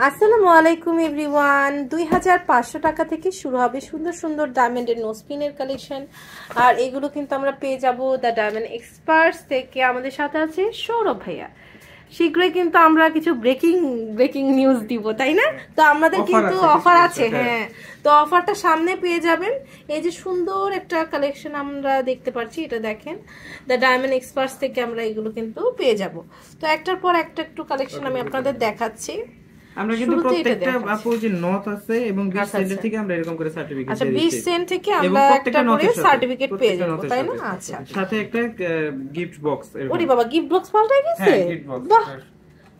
আসসালামু আলাইকুম এভরিওয়ান। 2500 টাকা থেকে শুরু হবে সুন্দর সুন্দর ডায়মন্ডের নোজপিনের কালেকশন। আর এগুলো কিন্তু আমরা পেয়ে যাব দ্য ডায়মন্ড এক্সপার্টস থেকে। আমাদের সাথে আছে সৌরভ ভাইয়া। শীঘ্রই কিন্তু আমরা কিছু ব্রেকিং নিউজ দিব, তাই না? তো আমাদের কিন্তু অফার আছে, হ্যাঁ। তো অফারটা সামনে পেয়ে যাবেন। এই যে সুন্দর একটা কালেকশন আমরা দেখতে পাচ্ছি, এটা দেখেন দ্য ডায়মন্ড এক্সপার্টস থেকে আমরা এগুলো কিন্তু পেয়ে যাব। তো একটার পর একটা একটু কালেকশন আমি আপনাদের দেখাচ্ছি। আমরা কিন্তু প্রত্যেকটা আপু যে নট আছে এবং 20 সেন্ট থেকে আমরা এরকম করে সার্টিফিকেট আচ্ছা 20 সেন্ট থেকে আমরা একটা করে সার্টিফিকেট পেয়ে যাব, তাই না? আচ্ছা, সাথে একটা গিফট বক্স। ওরে বাবা, গিফট বক্স পাল্টে গেছে। হ্যাঁ, গিফট বক্স। বাহ,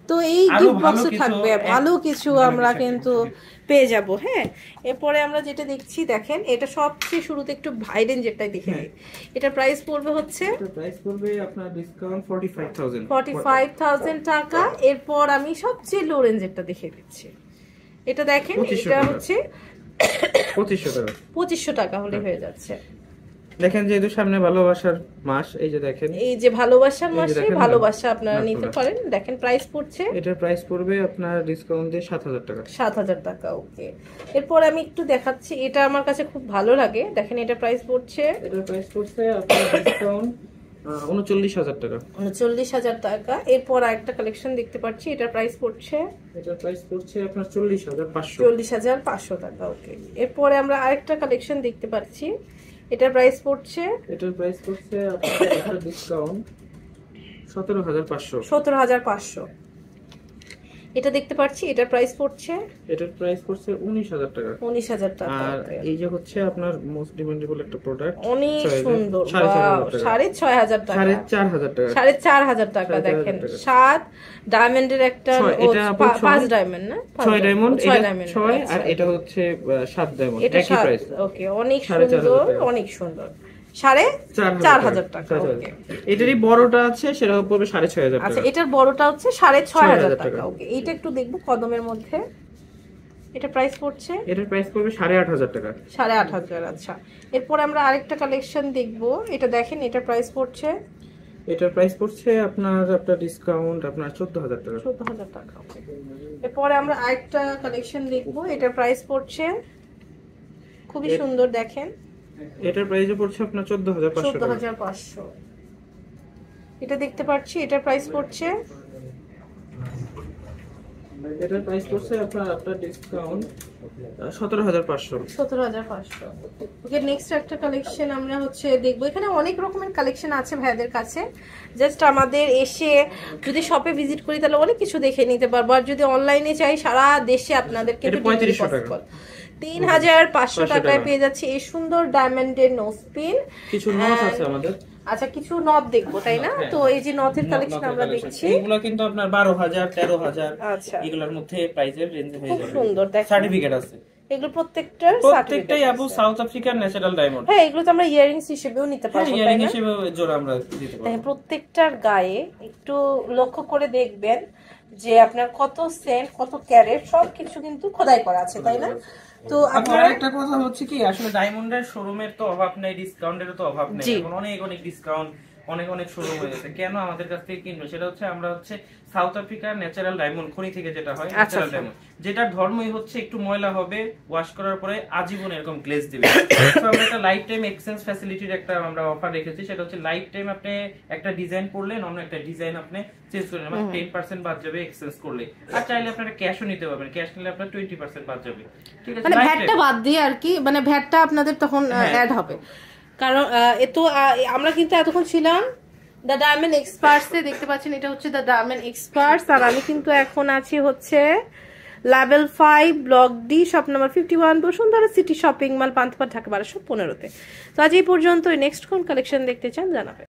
তো এই গিফট বক্সে থাকবে ভালো কিছু আমরা কিন্তু পেয়ে যাব। হ্যাঁ, এরপরে আমরা যেটা দেখছি দেখেন, এটা সবচেয়ে শুরুতে একটু ভাইরেন যেটাই দেখে নিই। এটা প্রাইস পড়বে হচ্ছে, এটা প্রাইস পড়বে আপনার ডিসকাউন্ট 45000 টাকা। এরপর আমি সবচেয়ে লো রেঞ্জেরটা দেখে দিচ্ছি। এটা দেখেন, এটা হচ্ছে 2500 টাকা হলে হয়ে যাচ্ছে। দেখেন যেহেতু সামনে ভালোবাসার মাস, এই যে দেখেন, এই যে ভালোবাসার মাসে ভালোবাসা আপনারা নিতে পারেন। দেখেন প্রাইস পড়ছে, এটার প্রাইস পড়বে আপনার ডিসকাউন্ট দিয়ে 7000 টাকা। 7000 টাকা, ওকে। এরপর আমি একটু দেখাচ্ছি, এটা আমার কাছে খুব ভালো লাগে। দেখেন এটা প্রাইস পড়ছে, এটার প্রাইস পড়ছে আপনার ডিসকাউন্ট 39000 টাকা। 39000 টাকা। এরপর আরেকটা কালেকশন দেখতে পাচ্ছি, এটার প্রাইস পড়ছে, এটার প্রাইস পড়ছে আপনার 40500 টাকা, ওকে। এরপরে আমরা আরেকটা কালেকশন দেখতে পাচ্ছি, এটার প্রাইস পড়ছে, এটার প্রাইস পড়ছে আপনার একটা ডিসকাউন্ট 17500। এটা দেখতে পাচ্ছি, এটার প্রাইস পড়ছে, এটার প্রাইস পড়ছে 19000 টাকা। 19000 টাকা। আর এই যে হচ্ছে আপনার মোস্ট ডিমান্ডেবল একটা প্রোডাক্ট, অনেক সুন্দর, 6500 টাকা, 4500 টাকা, 4500 টাকা। দেখেন 7 ডায়মন্ডের একটা, 5 ডায়মন্ড না, 6 ডায়মন্ড, এটা 6 আর এটা হচ্ছে 7 ডায়মন্ড, একই প্রাইস। ওকে, অনেক সুন্দর, অনেক সুন্দর। 4500 টাকা, ওকে। এটারই বড়টা আছে, সেটা পড়বে 6500 টাকা। আচ্ছা, এটার বড়টা হচ্ছে 6500 টাকা, ওকে। এইটা একটু দেখবো কদমের মধ্যে, এটা প্রাইস পড়ছে, এটার প্রাইস পড়বে 8500 টাকা। 8500। আচ্ছা, এরপর আমরা আরেকটা কালেকশন দেখবো। এটা দেখেন, এটার প্রাইস পড়ছে, এটার প্রাইস পড়ছে আপনার ডিসকাউন্ট আপনার 14000 টাকা। 14000 টাকা, ওকে। এরপরে আমরা আরেকটা কালেকশন দেখবো, এটার প্রাইস পড়ছে খুবই সুন্দর, দেখেন এটার প্রাইস পড়ছে আপনার 14500। এটা দেখতে পাচ্ছি, এটার প্রাইস পড়ছে, এটার প্রাইস পড়ছে আপনার ডিসকাউন্ট 17500। ওকে। নেক্সট একটা কালেকশন আমরা হচ্ছে দেখবো। এখানে অনেক রকমের কালেকশন আছে ভাইদের কাছে। জাস্ট আমাদের এসে যদি শপে ভিজিট করি তাহলে অনেক কিছু দেখে নিতে পারবো। আর যদি অনলাইনে চাই সারা দেশে আপনাদের কিন্তু 3500 টাকা, 3500 টাকায় পেয়ে যাচ্ছে এই সুন্দর ডায়মন্ডের নোজপিন। কিছু নথ আছে আমাদের। আচ্ছা, কিছু নথ দেখবো, তাই না? তো এই যে নথের কালেকশন আমরা দেখছি, এগুলো কিন্তু আপনার 12000 13000 আচ্ছা এগুলোর মধ্যে প্রাইসের রেঞ্জ হয়ে যাবে। খুব সুন্দর, দেখেন সার্টিফিকেট আছে এগুলো প্রত্যেকটাই আপু সাউথ আফ্রিকার ন্যাচারাল ডায়মন্ড। হ্যাঁ, এগুলো তো আমরা ইয়ারিংস হিসেবেও নিতে পারবো, তাই না? ইয়ারিং হিসেবে জোড়া আমরা দিতে পারবো। দেখেন প্রত্যেকটার গায়ে একটু লক্ষ্য করে দেখবেন যে আপনার কত সেন্ট, কত ক্যারেট, সবকিছু কিন্তু খোদাই করা আছে, তাই না? তো আপনার একটা কথা হচ্ছে কি, আসলে ডায়মন্ডের শোরুমের তো অভাব নেই, ডিসকাউন্টেরও তো অভাব নেই। এখন অনেক ডিসকাউন্ট, অনেক শোরুম হয়ে গেছে। কেন আমাদের কাছ থেকে কিনবে? সেটা হচ্ছে আমরা হচ্ছে সাউথ আফ্রিকার ন্যাচারাল ডায়মন্ড, খনি থেকে যেটা হয় ন্যাচারাল ডায়মন্ড, যেটার ধর্মই হচ্ছে একটু ময়লা হবে, ওয়াশ করার পরে আজীবন এরকম গ্লেজ দিবে। তো আমরা একটা লাইফ টাইম এক্সচেঞ্জ ফ্যাসিলিটির একটা আমরা অফার রেখেছি। সেটা হচ্ছে লাইফ টাইম আপনি একটা ডিজাইন করলেন, অন্য একটা ডিজাইন আপনি চেঞ্জ করলেন, মানে 10% বাদ যাবে এক্সচেঞ্জ করলে। আর চাইলে আপনারা ক্যাশও নিতে পারবেন, ক্যাশ নিলে আপনার 20% বাদ যাবে। ঠিক আছে, মানে ভ্যাটটা বাদ দিয়ে আর কি, মানে ভ্যাটটা আপনাদের তখন অ্যাড হবে। কারণ এতো আমরা কিন্তু এতক্ষণ ছিলাম দ্য ডায়মন্ড এক্সপার্টস এ, দেখতে পাচ্ছেন এটা হচ্ছে দ্য ডায়মন্ড এক্সপার্টস। আর আমি কিন্তু এখন আছি হচ্ছে level 5 block D, shop number 51, Bashundhara city shopping mall, Panthapath, Dhaka 1215-তে। তো আজ এই পর্যন্ত। নেক্সট কোন কালেকশন দেখতে চান জানাবেন।